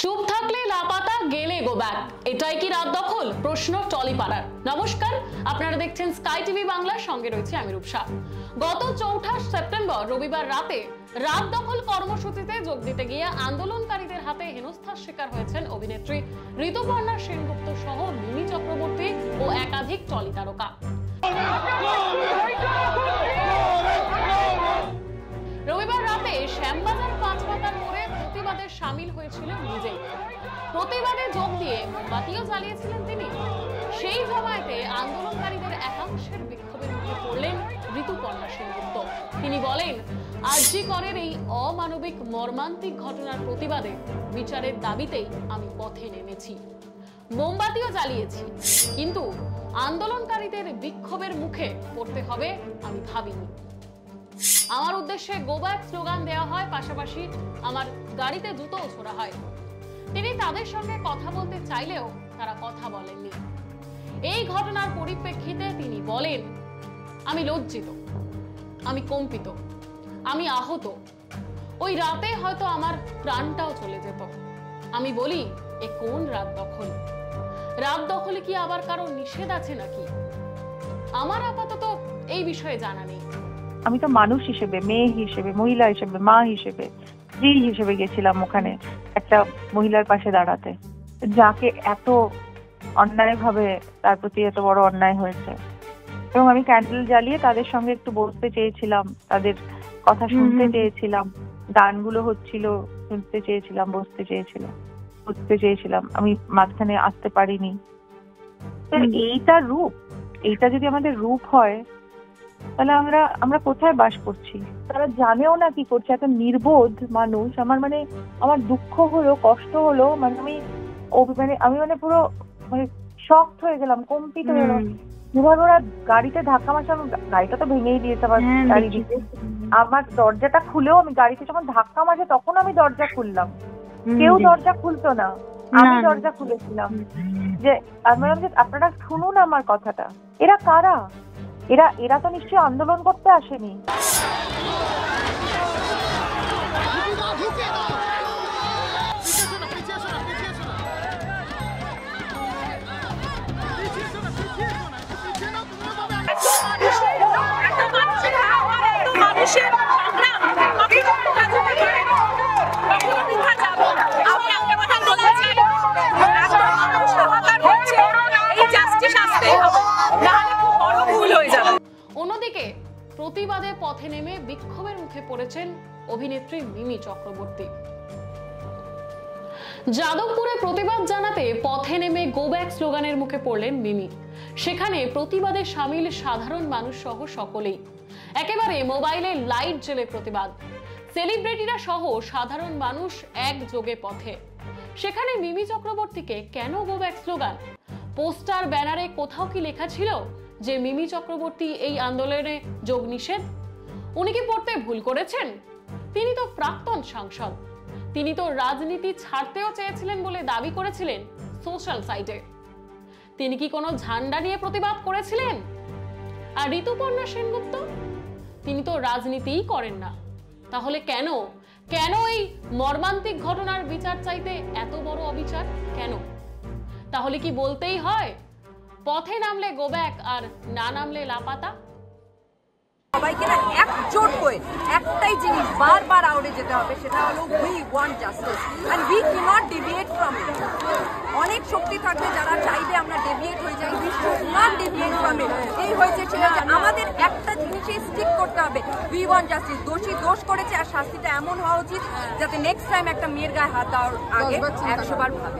চুপ থাকলে লাপাতা, গেলে গো ব্যাক, এটাই কি রাত দখল? প্রশ্ন টলিপাড়ার। নমস্কার, আপনারা দেখছেন স্কাই টিভি বাংলার, সঙ্গে রয়েছে আমি রূপসা। গত 4 সেপ্টেম্বর রবিবার রাতে রাত দখল কর্মসূচিতে যোগ দিতে গিয়ে আন্দোলনকারীদের হাতে হেনস্থার শিকার হয়েছেন অভিনেত্রী ঋতুপর্ণা সেনগুপ্ত সহ মিমি চক্রবর্তী ও একাধিক টলি তারকা। রবিবার রাতে শ্যামবাজার পাঁচমাথার মোড়ে প্রতিবাদে সামিল হয়েছিলেন নিজেই। প্রতিবাদে যোগ দিয়ে মোমবাতিও জ্বালিয়েছিলেন তিনি। সেই জমায়েতে আন্দোলনকারীদের একাংশের বিক্ষোভের মুখে পড়লেন ঋতুপর্ণা সেনগুপ্ত। তিনি বলেন, আরজি করের এই অমানবিক মর্মান্তিক ঘটনার প্রতিবাদে বিচারের দাবিতেই আমি পথে নেমেছি, মোমবাতিও জ্বালিয়েছি, কিন্তু আন্দোলনকারীদের বিক্ষোভের মুখে পড়তে হবে আমি ভাবিনি। আমার উদ্দেশ্যে গো ব্যাক স্লোগান দেওয়া হয়, পাশাপাশি আমার গাড়িতে জুতোও ছোড়া হয়। তিনি তাদের সঙ্গে কথা বলতে চাইলেও তারা কথা বলেননি। এই ঘটনার পরিপ্রেক্ষিতে তিনি বলেন, আমি লজ্জিত, আমি কম্পিত, আমি আহত। ওই রাতে হয়তো আমার প্রাণটাও চলে যেত। আমি বলি, এ কোন রাত দখল? রাত দখলে কি আবার কারো নিষেধ আছে নাকি? আমার আপাতত এই বিষয়ে জানা নেই। আমি তো মানুষ হিসেবে, মেয়ে হিসেবে, মহিলা হিসেবে, মা হিসেবে, স্ত্রী হিসেবে গেছিলাম ওখানে একটা মহিলার পাশে দাঁড়াতে, যাকে এত অন্যায় ভাবে তার প্রতি এত বড় অন্যায় হয়েছে। এবং আমি ক্যান্ডেল জ্বালিয়ে তাদের সঙ্গে একটু বসতে চেয়েছিলাম, তাদের কথা শুনতে চেয়েছিলাম, গানগুলো হচ্ছিল শুনতে চেয়েছিলাম, বসতে চেয়েছিলাম। আমি মাঝখানে আসতে পারিনি। এইটা রূপ, এইটা যদি আমাদের রূপ হয়, তাহলে আমরা কোথায় বাস করছি? তারা জানেও না কি করছে, এত নির্বোধ মানুষ। আমার দুঃখ হলো, কষ্ট হলো, আমি পুরো শকড হয়ে গেলাম, কম্পিত হয়ে গেলাম। যেভাবে ওরা গাড়িতে ধাক্কা মারছে, গাড়িটা তো ভেঙেই দিয়েছে আবার চারিদিকে। আমার দরজাটা খুলেও, আমি গাড়িতে যখন ধাক্কা মারছে তখন আমি দরজা খুললাম, কেউ দরজা খুলতো না, আমি দরজা খুলেছিলাম। যে আমি বললাম যে আপনারা শুনুন আমার কথাটা। এরা কারা? এরা তো নিশ্চয়ই আন্দোলন করতে আসেনি। অন্যদিকে প্রতিবাদে পথে নেমে বিক্ষোভের মুখে পড়েছেন অভিনেত্রী মিমি চক্রবর্তী। যাদবপুরে প্রতিবাদ জানাতে পথে নেমে গো ব্যাক স্লোগানের মুখে পড়লেন মিমি। সেখানে প্রতিবাদে সামিল সাধারণ মানুষ সহ সকলেই। একেবারে মোবাইলে লাইট জ্বেলে প্রতিবাদ। সেলিব্রিটিরা সহ সাধারণ মানুষ একযোগে পথে। সেখানে মিমি চক্রবর্তীকে কেন গো ব্যাক স্লোগান? পোস্টার, ব্যানারে কোথাও কি লেখা ছিল যে মিমি চক্রবর্তী এই আন্দোলনে যোগ নিষেধ? উনি কি পড়তে ভুল করেছেন? তিনি তো প্রাক্তন সাংসদ। তিনি তো রাজনীতি ছাড়তেও চেয়েছিলেন বলে দাবি করেছিলেন সোশ্যাল সাইটে। তিনি কি কোনো ঝান্ডা নিয়ে প্রতিবাদ করেছিলেন? আর ঋতুপর্ণা সেনগুপ্ত, তিনি তো রাজনীতিই করেন না। তাহলে কেন এই মর্মান্তিক ঘটনার বিচার চাইতে এত বড় অবিচার কেন? তাহলে কি বলতেই হয়, পথে নামলে গো ব্যাক আর না নামলে লাপাতা? সবাইকে না একজোট হয়ে একটাই জিনিস বারবার আউড়ে যেতে হবে, সেটা হলো we want justice and we cannot deviate from it. অনেক শক্তি থাকবে যারা চাইবে আমরা ডেভিয়েট হয়ে যাই, we should not deviate from it. এই হয়েছে সেটা আমাদের একটা জিনিসে স্টিক করতে হবে, উই ওয়ান্ট জাস্টিস। দোষী দোষ করেছে, আর শাস্তিটা এমন হওয়া উচিত যাতে নেক্সট টাইম একটা মেয়ের গায়ে হাত দেওয়ার আগে 100 বার ভাবে।